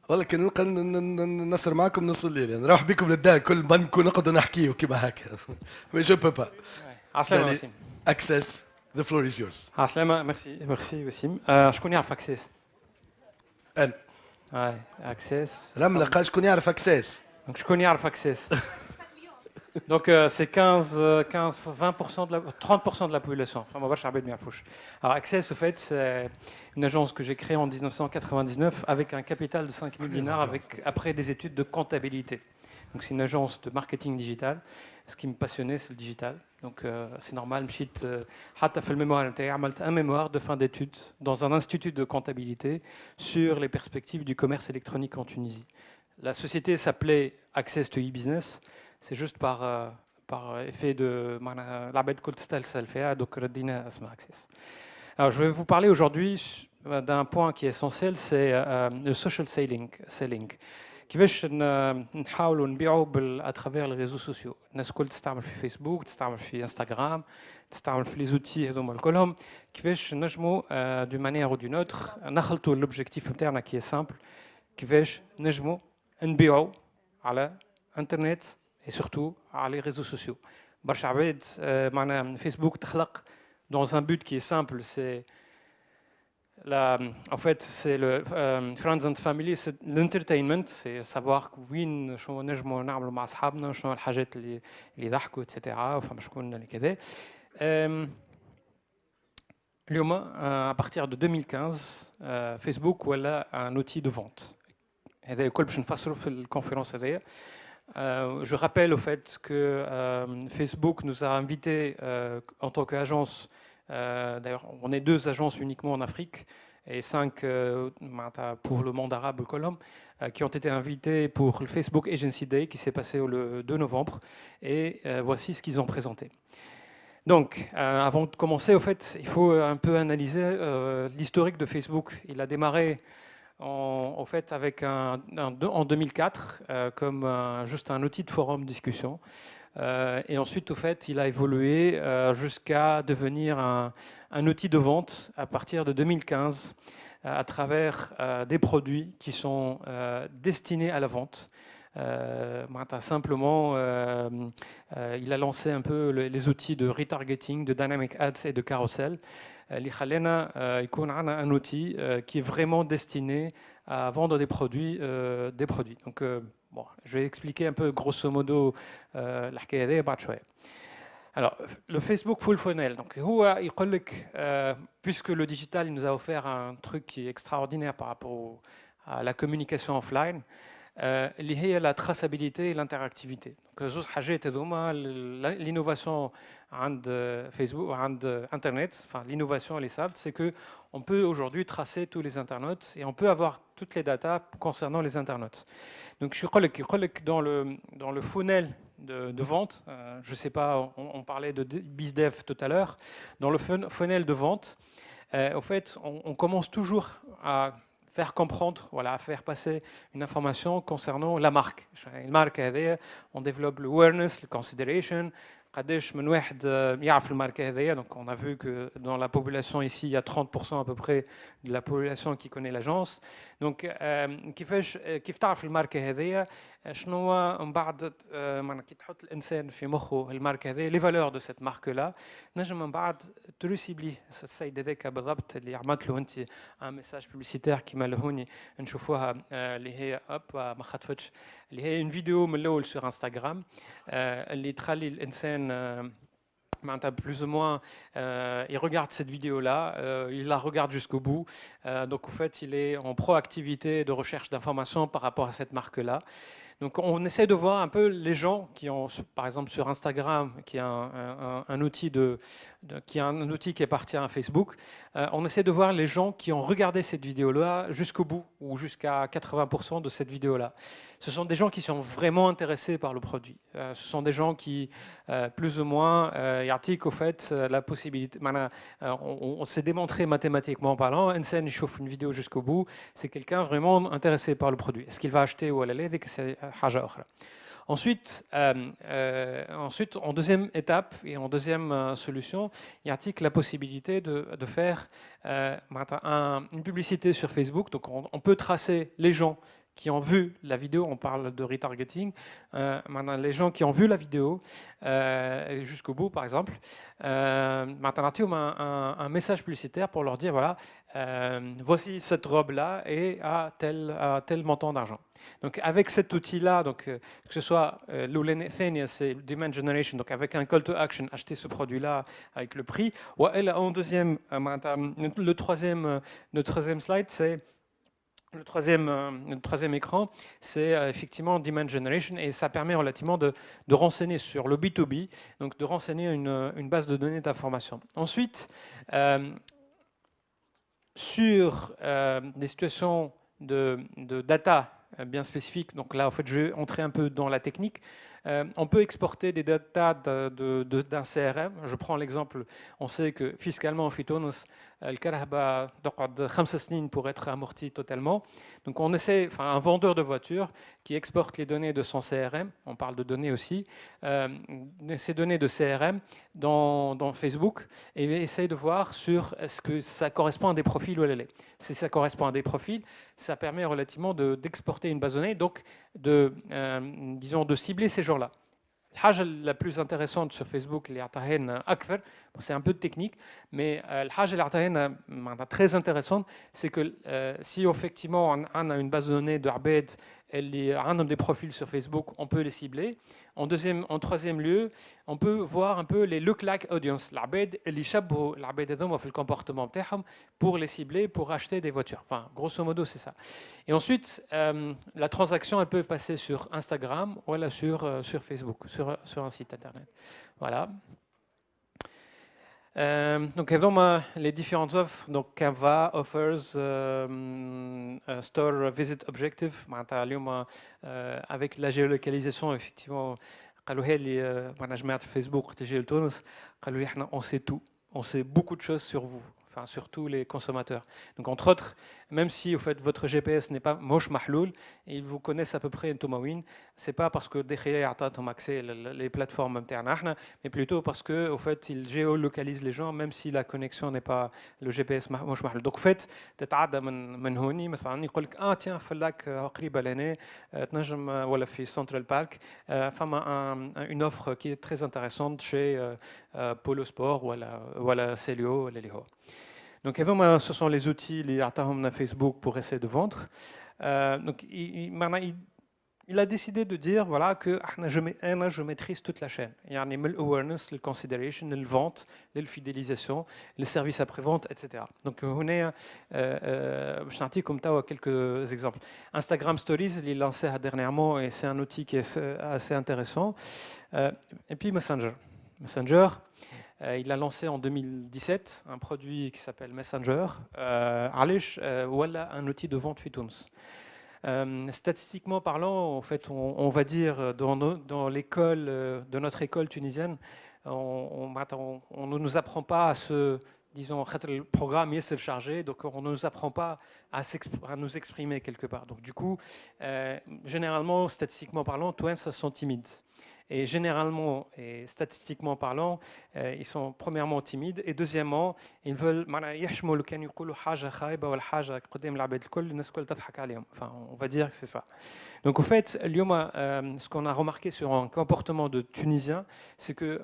والله كان نلقى نصر معكم نص الليل يعني نروح بكم للدار كل بنك ونقعدوا نحكيو كيما هكا. مي جو بو با. عسلامة دالي وسيم. اكسس ذا فلور از يورز. عسلامة، ميرسي وسيم. شكون يعرف اكسس؟ انا هاي اكسس. رملة قال شكون يعرف اكسس. دونك شكون يعرف اكسس؟ Donc c'est 20% de la, 30% de la population. Enfin, moi, je ne sais pas. Alors Access, au fait, c'est une agence que j'ai créée en 1999 avec un capital de 5 000 dinars après des études de comptabilité. Donc c'est une agence de marketing digital. Ce qui me passionnait, c'est le digital. Donc c'est normal. Je fait le mémoire, un mémoire de fin d'études dans un institut de comptabilité sur les perspectives du commerce électronique en Tunisie. La société s'appelait Access to e-business. C'est juste par effet de l'abed Coldstyle Salfea, donc Radina Asma Access. Alors, je vais vous parler aujourd'hui d'un point qui est essentiel, c'est le social selling. كيفاش نحاولوا نبيعوا à travers les réseaux sociaux. الناس الكل تستعمل في فيسبوك، تستعمل في انستغرام، تستعمل في لي زوتي هذوما الكلهم. كيفاش نجموا d'une manière ou d'une autre نخلطوا l'objectif نتاعنا qui est simple. كيفاش نجموا نبيعوا على انترنت et surtout على les réseaux sociaux. برشا عباد معنا فيسبوك تخلق dans un but qui est simple, c'est en fait, c'est le friends and family, c'est l'entertainment, c'est savoir وين شنو نجموا نعملوا مع أصحابنا، شنو الحاجات اللي يضحكوا etc. وفما شكون اللي كذا. اليوم à partir de 2015 فيسبوك ولا un outil de vente. هذا الكل باش نفسروا في الكونفérence هذيا. Je rappelle au fait que Facebook nous a invités en tant qu'agence. D'ailleurs, on est 2 agences uniquement en Afrique et 5 pour le monde arabe, qui ont été invités pour le Facebook Agency Day qui s'est passé le 2 novembre. Et voici ce qu'ils ont présenté. Donc, avant de commencer, au fait, il faut un peu analyser l'historique de Facebook. Il a démarré en fait avec en 2004 comme juste un outil de forum de discussion. Et ensuite, au fait, il a évolué jusqu'à devenir un outil de vente à partir de 2015 à travers des produits qui sont destinés à la vente. Simplement, il a lancé un peu les outils de retargeting, de dynamic ads et de carousel. اللي خلينا يكون عندنا un outil qui est vraiment destiné à vendre des produits. Donc, bon, je vais expliquer un peu grosso modo الحكاية هذه بعد شوية. Alors, le Facebook Full Funnel. Donc, هو يقول لك puisque le digital il nous a offert un truc qui est extraordinaire par rapport à la communication offline, اللي هي la traçabilité et l'interactivité. Donc, زوج حاجات هذوما l'innovation عند Facebook وعند Internet, enfin l'innovation elle est simple, c'est que on peut aujourd'hui tracer tous les internautes et on peut avoir toutes les datas concernant les internautes. Donc je crois que dans le funnel de vente, je sais pas, on parlait de BizDev tout à l'heure, dans le funnel de vente, au fait, on commence toujours à faire comprendre, voilà, à faire passer une information concernant la marque. Une marque, on développe l'awareness, le consideration. قداش من واحد يعرف الماركة هذيا. Donc on a vu que dans la population ici il y a 30% à peu près de la population qui connaît l'agence. Donc كيف تعرف الماركة هذيا شنو هو من بعد كي تحط الانسان في مخه الماركة هذيا لي فالور دو سيت مارك لا نجم من بعد تريسيبلي السيد هذاك بالضبط اللي عملت له انت ان ميساج بوبليسيتير كيما لهوني نشوفوها اللي هي ما خطفتش اللي هي une vidéo من الاول sur Instagram اللي تخلي الانسان plus ou moins, il regarde cette vidéo-là, il la regarde jusqu'au bout. Donc, en fait, il est en proactivité de recherche d'informations par rapport à cette marque-là. Donc, on essaie de voir un peu les gens qui ont, par exemple, sur Instagram, qui a un outil qui appartient à Facebook. On essaie de voir les gens qui ont regardé cette vidéo-là jusqu'au bout ou jusqu'à 80% de cette vidéo-là. Ce sont des gens qui sont vraiment intéressés par le produit. Ce sont des gens qui, plus ou moins, au fait, la possibilité. On s'est démontré mathématiquement parlant, Ensen chauffe une vidéo jusqu'au bout, c'est quelqu'un vraiment intéressé par le produit. Est-ce qu'il va acheter ou aller, c'est حاجة أخرى. Ensuite, en deuxième étape et en deuxième solution, il y a la possibilité de faire une publicité sur Facebook. Donc, on peut tracer les gens qui ont vu la vidéo, on parle de retargeting, maintenant les gens qui ont vu la vidéo jusqu'au bout par exemple, maintenant tu as un message publicitaire pour leur dire voilà, voici cette robe-là et à tel montant d'argent. Donc avec cet outil-là, donc que ce soit c'est demand generation, donc avec un call to action, acheter ce produit-là avec le prix. Ou en deuxième, le troisième slide, c'est le troisième écran, c'est effectivement demand generation et ça permet relativement de renseigner sur le B2B, donc de renseigner une base de données d'information. Ensuite, sur des situations de data bien spécifiques, donc là en fait je vais entrer un peu dans la technique, on peut exporter des data d'un CRM. Je prends l'exemple, on sait que fiscalement في تونس الكرهبة تقعد 5 سنين pour être amorti totalement. Donc on essaie, enfin un vendeur de voitures qui exporte les données de son CRM, on parle de données aussi, ces données de CRM dans Facebook et essaye de voir sur est-ce que ça correspond à des profils ou à l'élève. Si ça correspond à des profils, ça permet relativement d'exporter une base de données, donc disons de cibler ces gens-là. La plus intéressante sur Facebook, c'est un peu technique, mais la très intéressante, c'est que si effectivement on a une base de données de Abed, un des profils sur Facebook, on peut les cibler. En troisième lieu, on peut voir un peu les look-like audience, l'Abed, le comportement pour les cibler, pour acheter des voitures. Enfin, grosso modo, c'est ça. Et ensuite, la transaction, elle peut passer sur Instagram ou là sur Facebook, sur un site internet. Voilà. Donc, les différentes offres, donc Canva, Offers, Store Visit Objective, avec la géolocalisation, effectivement, Facebook, on sait tout, on sait beaucoup de choses sur vous. Enfin, surtout les consommateurs. Donc, entre autres, même si au fait, votre GPS n'est pas moche mahloul, ils vous connaissent à peu près Tomawin, c'est pas parce que derrière ont accès les plateformes internes, mais plutôt parce que au fait, ils géolocalisent les gens, même si la connexion n'est pas le GPS moche mahloul. Donc, au fait, تتعدى من هوني مثلا يقول لك tiens فلاك قريبه لنا تنجم ولا في سنترال بارك فما une offre qui est très intéressante chez Polo Sport ou Celio ولا اللي هو. Donc, ce sont les outils, les de Facebook pour essayer de vendre. Donc, il a décidé de dire voilà, que je maîtrise toute la chaîne. Il y a l'awareness, la consideration, la vente, la fidélisation, le service après-vente, etc. Donc, on est, je t'en comme ça quelques exemples. Instagram Stories, il est lancé dernièrement et c'est un outil qui est assez intéressant. Et puis Messenger. Il a lancé en 2017 un produit qui s'appelle Messenger, un outil de vente Fitouns. Statistiquement parlant, en fait, on va dire dans l'école, de notre école tunisienne, on ne nous apprend pas à se, disons, le programme est chargé, donc on ne nous apprend pas à nous exprimer quelque part. Donc du coup, généralement, statistiquement parlant, tous sont timides. Et généralement, et statistiquement parlant, ils sont premièrement timides et deuxièmement, ils veulent enfin, on va dire que c'est ça. Donc, au fait, ce qu'on a remarqué sur un comportement de Tunisiens, c'est que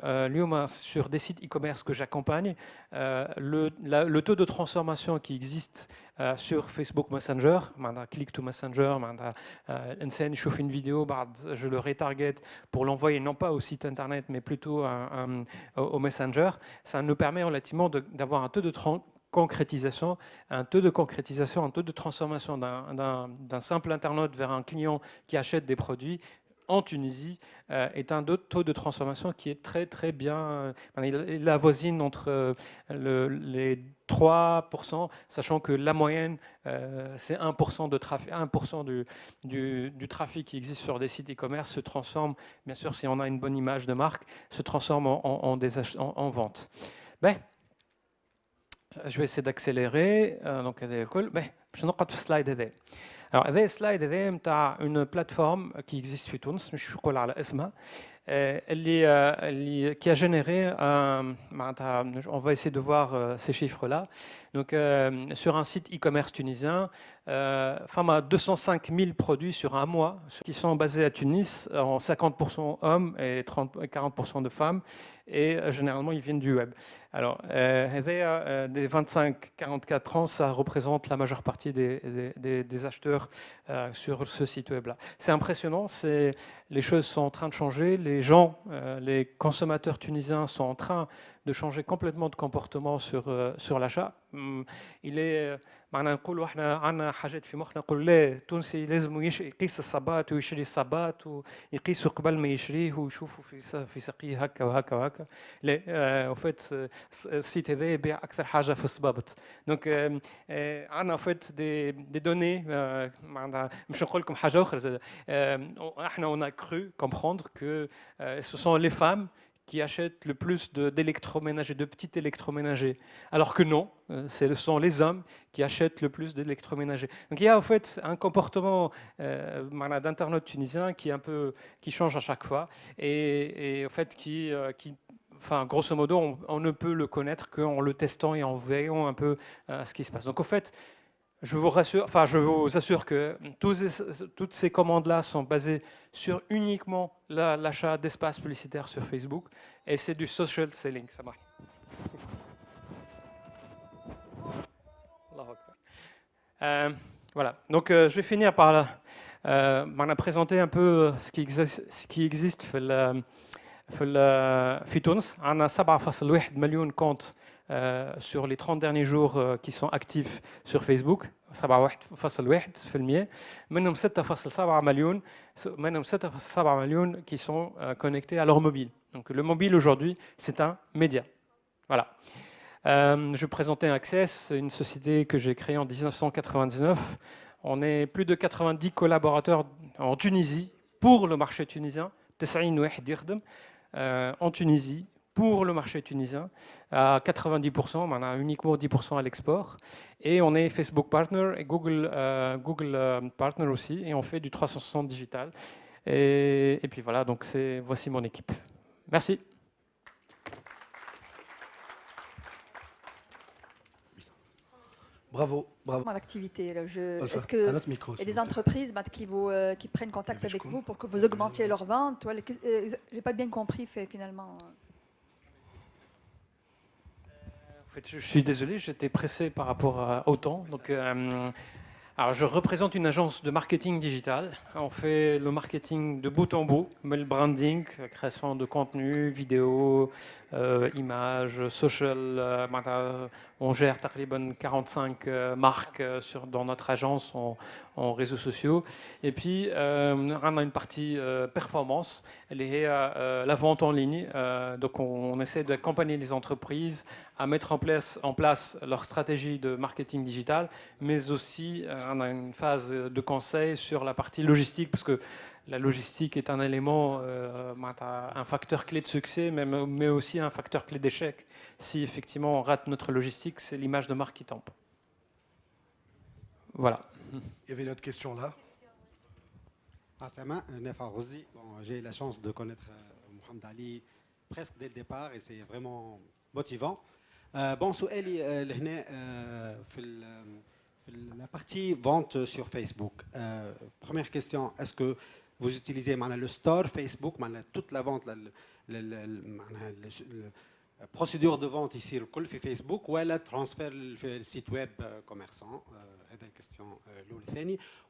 sur des sites e-commerce que j'accompagne, le taux de transformation qui existe sur Facebook Messenger, click to Messenger, je chauffe une vidéo, je le retarget pour l'envoyer non pas au site internet, mais plutôt au Messenger. Ça nous permet relativement d'avoir un taux de concrétisation, un taux de transformation d'un simple internaute vers un client qui achète des produits en Tunisie est un taux de transformation qui est très très bien. Il avoisine entre les 3%, sachant que la moyenne c'est 1% de trafic, 1% du trafic qui existe sur des sites e-commerce se transforme, bien sûr si on a une bonne image de marque, se transforme en vente. Je vais essayer d'accélérer. Donc, je n'ai pas de slide. Alors, هذا slide هذا نتاع une plateforme qui existe في تونس مش نقول على اسمها qui a généré, on va essayer de voir ces chiffres-là. Donc, sur un site e-commerce tunisien, 205 000 produits sur un mois qui sont basés à Tunis, en 50% hommes et 40% de femmes, et généralement ils viennent du web. Alors, des 25-44 ans, ça représente la majeure partie des acheteurs sur ce site web-là. C'est impressionnant, les choses sont en train de changer, les gens, les consommateurs tunisiens sont en train de changer complètement de comportement sur l'achat. Il est معنا نقولوا احنا عندنا حاجات في مخنا نقول لا التونسي لازم يقيس الصباط ويشري الصباط ويقيسه قبل ما يشريه ويشوفوا في ساقيه هكا وهكا وهكا لا وفات السيت هذا يبيع اكثر حاجه في الصبابط دونك عندنا وفات دي دوني معناتها مش نقول لكم حاجه اخرى احنا on a cru comprendre que ce sont les femmes qui achètent le plus d'électroménagers, de petits électroménagers. Alors que non, ce sont les hommes qui achètent le plus d'électroménagers. Donc il y a en fait un comportement d'internaute tunisien qui change à chaque fois et en fait enfin, grosso modo, on ne peut le connaître qu'en le testant et en voyant un peu ce qui se passe. Donc au fait, je vous assure que toutes ces commandes-là sont basées sur uniquement l'achat d'espaces publicitaires sur Facebook et c'est du social selling, ça marche. Voilà, donc je vais finir par présenter un peu ce qui existe في تونس. عندنا 7.1 مليون comptes sur les 30 derniers jours qui sont actifs sur Facebook. 7.1% منهم 6.7 مليون qui sont connectés à leur mobile. Donc le mobile aujourd'hui, c'est un média. Voilà. Je vais présenter Access, une société que j'ai créée en 1999. On est plus de 90 collaborateurs en Tunisie pour le marché tunisien. 90 واحد يخدم en Tunisie pour le marché tunisien à 90%, on a uniquement 10% à l'export. Et on est Facebook Partner et Google Partner aussi, et on fait du 360 digital. Et puis voilà, donc voici mon équipe. Merci. Bravo, bravo. L'activité, est-ce qu'il y a des entreprises qui prennent contact avec vous pour que vous augmentiez leurs ventes? Je n'ai pas bien compris finalement. En fait, je suis désolé, j'étais pressé par rapport au temps. Donc, alors, je représente une agence de marketing digital. On fait le marketing de bout en bout, mais le branding, création de contenu, vidéo, images, social. On gère تقريبا 45 marques dans notre agence en réseaux sociaux. Et puis, on a une partie performance, elle est la vente en ligne. Donc, on essaie d'accompagner les entreprises à mettre en place leur stratégie de marketing digital, mais aussi on a une phase de conseil sur la partie logistique, parce que la logistique est un élément, un facteur clé de succès, mais aussi un facteur clé d'échec. Si effectivement on rate notre logistique, c'est l'image de marque qui tombe. Voilà. Il y avait une autre question là. J'ai eu la chance de connaître Mohamed Ali presque dès le départ et c'est vraiment motivant. سؤالي لهنا في la partie vente sur Facebook. Première question, est-ce que vous utilisez le store Facebook, toute la vente, la procédure de vente ici sur Facebook, ou elle transfère le site web commerçant? C'est la question l'autre.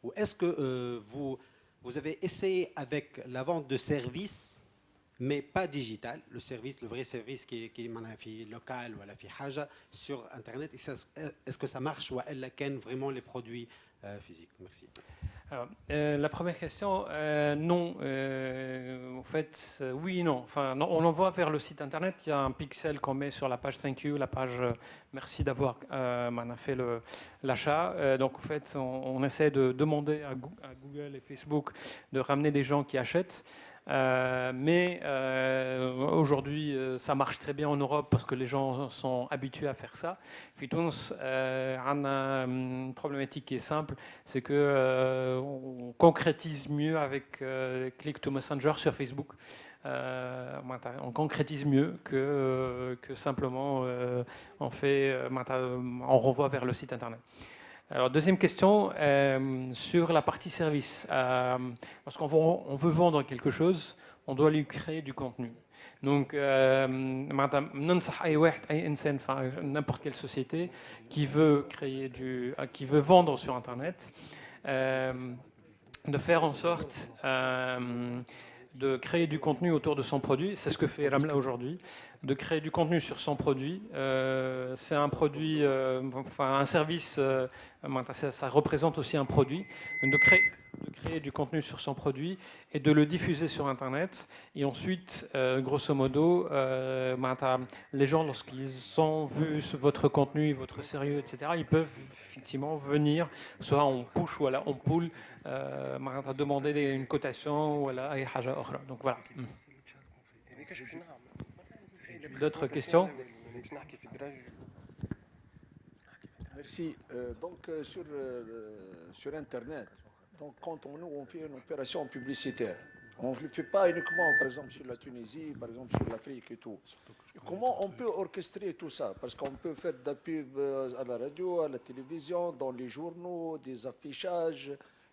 Ou est-ce que vous avez essayé avec la vente de services mais pas digital, le vrai service qui est local ou sur Internet, est-ce que ça marche ou elle ken vraiment les produits physiques? Merci. Alors, la première question, non. En fait, oui et non. Enfin, non, on envoie vers le site Internet. Il y a un pixel qu'on met sur la page Thank you, la page merci d'avoir fait l'achat. Donc, en fait, on essaie de demander à Google et Facebook de ramener des gens qui achètent. Mais aujourd'hui, ça marche très bien en Europe parce que les gens sont habitués à faire ça. Puis Tunis, on a une problématique qui est simple, c'est que on concrétise mieux avec Click to Messenger sur Facebook. On concrétise mieux que simplement on renvoie vers le site internet. Alors, deuxième question, sur la partie service. Parce qu'on veut vendre quelque chose, on doit lui créer du contenu. Donc, n'importe quelle société qui veut vendre sur Internet, de faire en sorte de créer du contenu autour de son produit. C'est ce que fait Ramla aujourd'hui, de créer du contenu sur son produit. C'est un produit, un service, ça représente aussi un produit. Donc de créer du contenu sur son produit et de le diffuser sur Internet. Et ensuite, grosso modo, les gens, lorsqu'ils ont vu votre contenu, votre sérieux, etc., ils peuvent effectivement venir, soit en push ou en pull, demander une cotation ou أي حاجة أخرى. Donc voilà. D'autres questions? Merci. Donc sur Internet, donc quand on fait une opération publicitaire, on ne le fait pas uniquement, par exemple, sur la Tunisie, par exemple, sur l'Afrique et tout. Comment on peut orchestrer tout ça? Parce qu'on peut faire de la pub à la radio, à la télévision, dans les journaux, des affichages,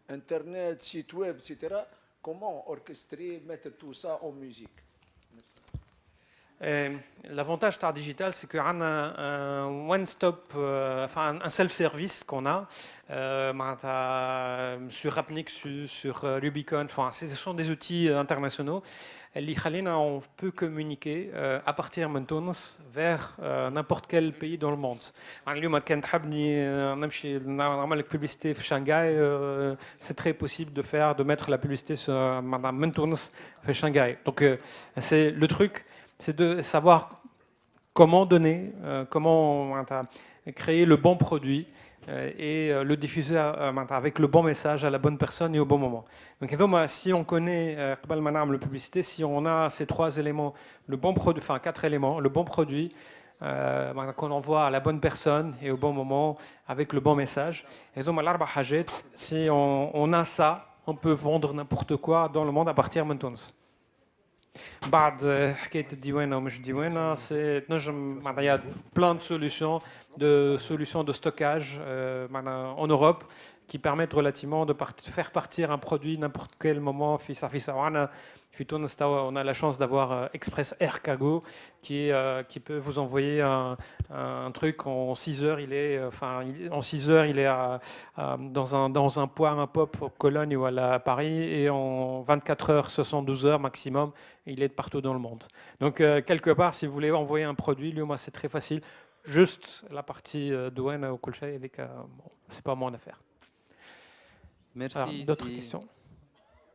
Internet, site web, etc. Comment orchestrer, mettre tout ça en musique? L'avantage de digital, c'est qu'on a un one-stop, un self-service qu'on a sur Rapnik, sur Rubicon. Ce sont des outils internationaux. On peut communiquer à partir de Tunis vers n'importe quel pays dans le monde. Publicité à Shanghai, c'est très possible de mettre la publicité sur Tunis à Shanghai. Donc c'est le truc. C'est de savoir comment donner, comment créer le bon produit et le diffuser avec le bon message à la bonne personne et au bon moment. Donc si on connaît le publicité, si on a ces trois éléments, le bon produit, quatre éléments, le bon produit qu'on envoie à la bonne personne et au bon moment avec le bon message. Et donc si on a ça, on peut vendre n'importe quoi dans le monde à partir de Tunis. بعد حكايه الديوانه ومش ديوانه سي تنجم معناها plein de solutions de stockage en Europe qui permettent relativement de faire partir un produit n'importe quel moment. On a la chance d'avoir Express Air Cargo qui peut vous envoyer un truc en 6 heures. En 6 heures, il est dans un point, un pop à Cologne ou à Paris, et en 24 heures, 72 heures maximum, il est de partout dans le monde. Donc quelque part, si vous voulez envoyer un produit, moi c'est très facile. Juste la partie douane au Kolchay, c'est pas mon affaire. Merci. D'autres questions?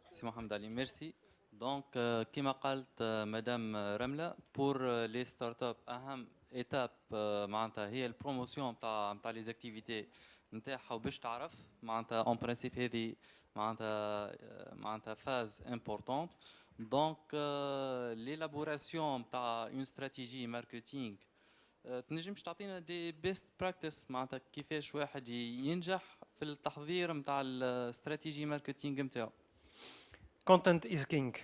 C'est Mohamed Ali. Merci. Donc, comme a dit Madame Ramla, pour les startups, أهم étape معناتها هي البروموسيون نتاع les activités نتاعها وباش تعرف معناتها en principe هذه معناتها phase importante. Donc, l'élaboration نتاع une stratégie marketing تنجمش تعطينا des best practice معناتها كيفاش واحد ينجح في التحضير نتاع الاستراتيجي ماركتينغ نتاعو. Content is king.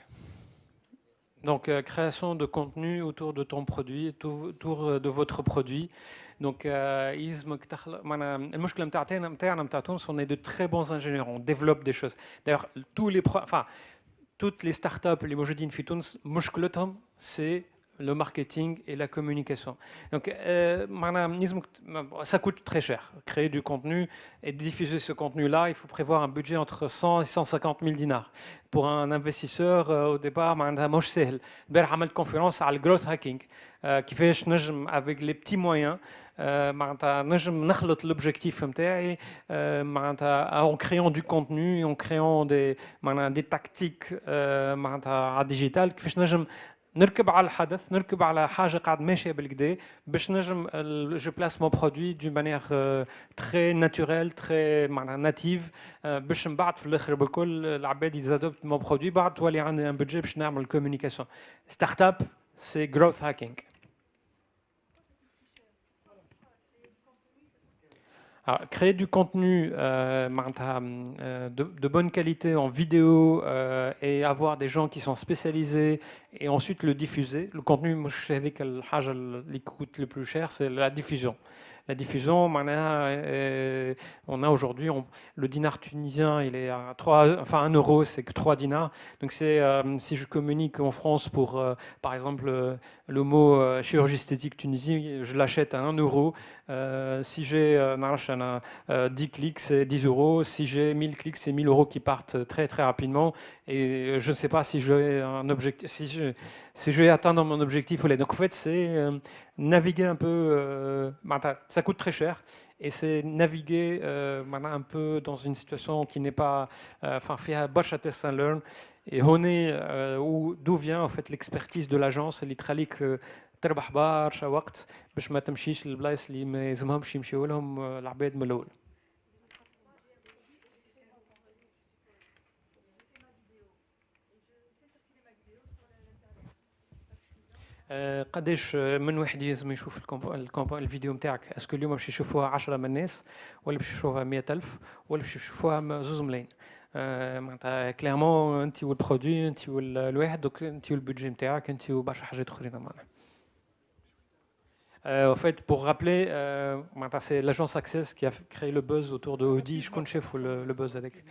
Donc, création de contenu autour de ton produit, autour de votre produit. Donc, on est de très bons ingénieurs, on développe des choses. D'ailleurs, toutes les startups, les mojadines fitouns, c'est le marketing et la communication. Donc, ça coûte très cher. Créer du contenu et diffuser ce contenu-là, il faut prévoir un budget entre 100 et 150 000 dinars. Pour un investisseur, au départ, c'est une conférence sur le growth hacking, qui fait avec les petits moyens, l'objectif en créant du contenu, en créant des tactiques digitales, نركب على الحدث، نركب على حاجه قاعد ماشيه بالكدا باش نجم جو بلاس مون برودوي دون مانيير تري ناتوريل تري معناها ناتيف باش من بعد في الاخر بالكل العباد يزادوبت مون برودوي بعد تولي عندي ان بودجي باش نعمل كوميونيكاسيون. ستارت اب سي جروث هاكينج. Alors, créer du contenu de bonne qualité en vidéo et avoir des gens qui sont spécialisés et ensuite le diffuser. Le contenu, je sais que le coûte le plus cher, c'est la diffusion. La diffusion, on a aujourd'hui, le dinar tunisien, il est à 1 euro, c'est que 3 dinars. Donc si je communique en France pour, par exemple, le mot chirurgie esthétique Tunisie, je l'achète à 1 euro. Si j'ai 10 clics, c'est 10 euros. Si j'ai 1000 clics, c'est 1000 euros qui partent très très rapidement. Et je ne sais pas si je vais un objectif, si je vais atteindre mon objectif ou là. Donc en fait, c'est naviguer un peu. Ça coûte très cher. Et c'est naviguer un peu dans une situation qui n'est pas. Enfin, faire bosh at test and learn. Et on est d'où vient en fait l'expertise de l'agence, اللي تخليك تربح برشا وقت باش ما تمشيش للبلايص اللي ما يلزمهمش يمشيو لهم العباد من الاول. قداش من واحد لازم يشوف الفيديو نتاعك؟ اسكو اليوم باش يشوفوها 10 من الناس ولا باش يشوفوها 100,000 ولا باش يشوفوها 2 ملايين؟ معناتها كليرمون انت والبرودوي انت والواحد دوك انت والبودجي نتاعك انت وبرشا حاجات اخرين معناها. En fait, pour rappeler, c'est l'agence Access qui a créé le buzz autour de Audi. Je connais chef le buzz avec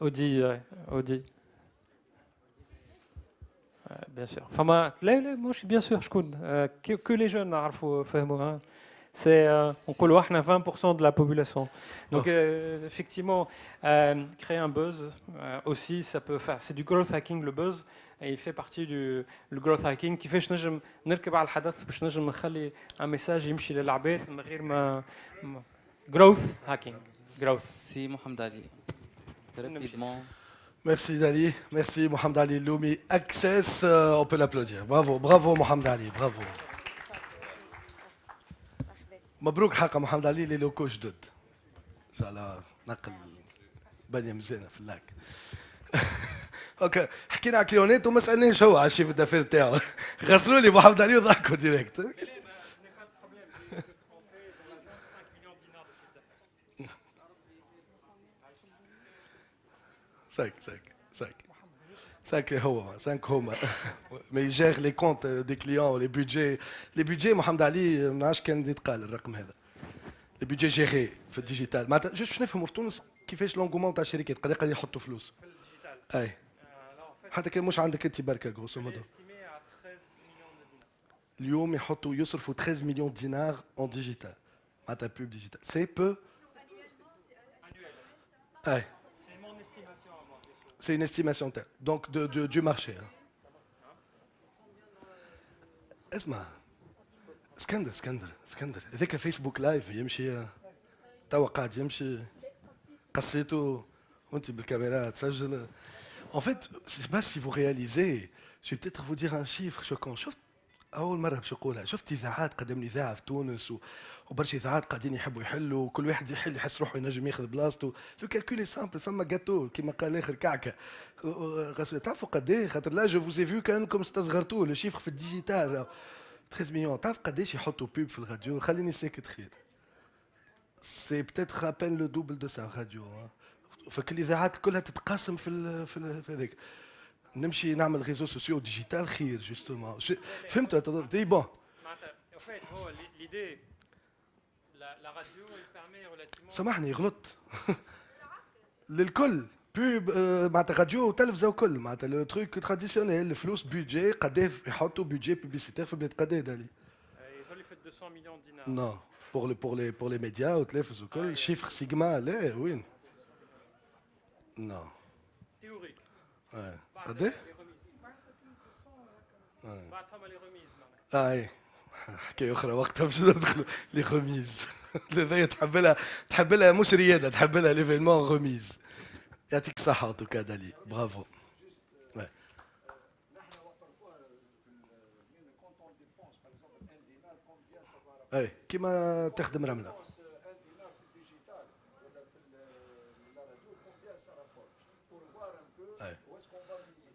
Audi. Audi. Bien sûr. Enfin, moi, je suis bien sûr, je connais. Que les jeunes n'arrivent. C'est on peut 20% de la population. Donc effectivement, créer un buzz aussi, ça peut faire. C'est du growth hacking le buzz. Et il fait partie du growth hacking qui fait que je نركب على الحدث باش نجم نخلي un message يمشي للعباد من غير ما growth hacking. Growth. سي محمد علي. Rapidement. Merci Dali, merci Mohamed Ali Loumi. Access, on peut l'applaudir. Bravo, bravo Mohamed Ali, bravo. مبروك حق محمد علي اللي لوكو جدد. ان شاء الله نقل بنيه مزيانه في اللاك. اوكي حكينا على كليونات وما سالناش هو على الشيف الدفير تاعو. غسلوا لي محمد علي وضحكوا ديريكت. Cinq هما mais il gère les comptes des clients les budgets محمد علي ما نعرفش كان يتقال الرقم هذا les budgets gérés في الديجيتال معناتها جوست باش نفهموا في تونس كيفاش لونغومون تاع الشركات قاعدين يحطوا فلوس اي حتى كان مش عندك انت بركه غروسو مودو اليوم يحطوا يصرفوا 13 مليون دينار en digital معناتها بوب ديجيتال سي بو اي C'est une estimation donc du marché. اسمع اسكندر هذاك فيسبوك لايف يمشي توا قاعد يمشي قصيته وانت بالكاميرا تسجل. En fait, je sais pas si vous réalisez, je vais peut-être vous dire un chiffre choquant. شفت أول مرة باش نقولها شفت إذاعات قدم الإذاعة في تونس وبرشا إذاعات قاعدين يحبوا يحلوا وكل واحد يحل يحس روحه ينجم ياخذ بلاصته. لو كالكول سامبل فما جاتو كيما قال آخر كعكة. تعرفوا قداش خاطر لا جو فوزي فيو كأنكم استصغرتوه لو شيفر في الديجيتال 13 مليون. تعرف قداش يحطوا بوب في الراديو؟ خليني ساكت خير. سي بتيتر ابان لو دوبل دو سا راديو. فك الإذاعات كلها تتقاسم في هذاك. نمشي نعمل ريزو سوسيو ديجيتال خير جوستومون. فهمت دي بون. هو ليدي لا راديو يبرمي ريلاتيفمون. سامحني غلط. للكل بوب معناتها راديو وتلفزه وكل معناتها لو تروك تراديسيونيل الفلوس بودجي قداه يحطوا بودجي بوبليسيتير في بلاد قداه دالي. يظل في 200 مليون دينار. نو pour les médias وتلفز وكل شيفر سيجما لا وين؟ نو. تيوريك. قداه؟ بعد فما لي ريميز معناها. حكايه اخرى وقتها باش ندخلوا لي ريميز. هذايا تحب لها مش رياده تحب لها ليفينمون ريميز. يعطيك الصحه ان توكا دالي برافو. اي كيما تخدم رمله.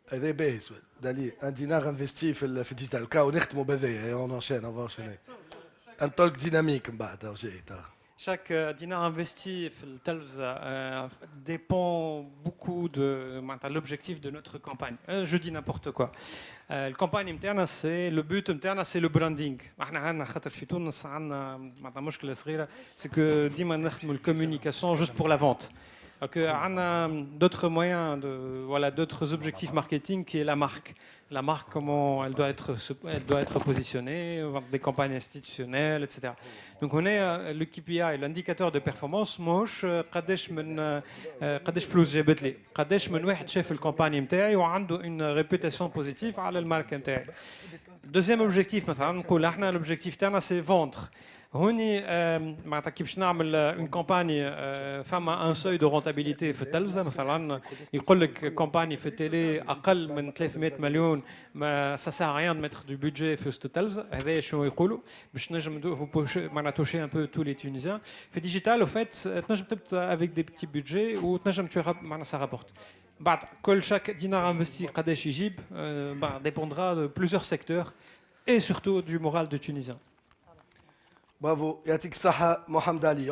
هذا باهي سؤال دالي ان دينار انفستي في الديجيتال كاو نختموا بهذايا اون انشين اون انشين ان تولك ديناميك من بعد جاي. Chaque dinar investi dans le Telza dépend beaucoup de l'objectif de notre campagne. Je dis n'importe quoi. La campagne interne, c'est le but interne, c'est le branding. C'est que ديما نخدموا la communication juste pour la vente. Donc, on a d'autres moyens, d'autres objectifs marketing qui est la marque. La marque, comment elle doit être positionnée, des campagnes institutionnelles, etc. Donc, on est le KPI, l'indicateur de performance. موش قداش فلوس جابت لي، قداش من واحد شاف الكامباني نتاعي وعنده une réputation positive على الماركة نتاعي. Deuxième objectif, مثلا نقول احنا l'objectif تاعنا c'est vendre. هوني معناتها كي باش نعمل اون كومباني فما ان سوي دو رونتابيليتي في التلفزه مثلا يقول لك كومباني في التيلي اقل من 300 مليون ما سا سا ريان متر دو بودجي في وسط التلفزه. هذا شنو يقولوا باش نجم معناتها توشي ان بو تو لي تونيزيان. في ديجيتال او فات تنجم تبدا افيك دي بتي بودجي وتنجم معناتها سا رابورت. بعد كل شاك دينار انفستي قداش يجيب ديبوندرا دو بلوزيور سيكتور اي سورتو دو مورال دو تونيزيان. برافو يعطيك الصحة محمد علي.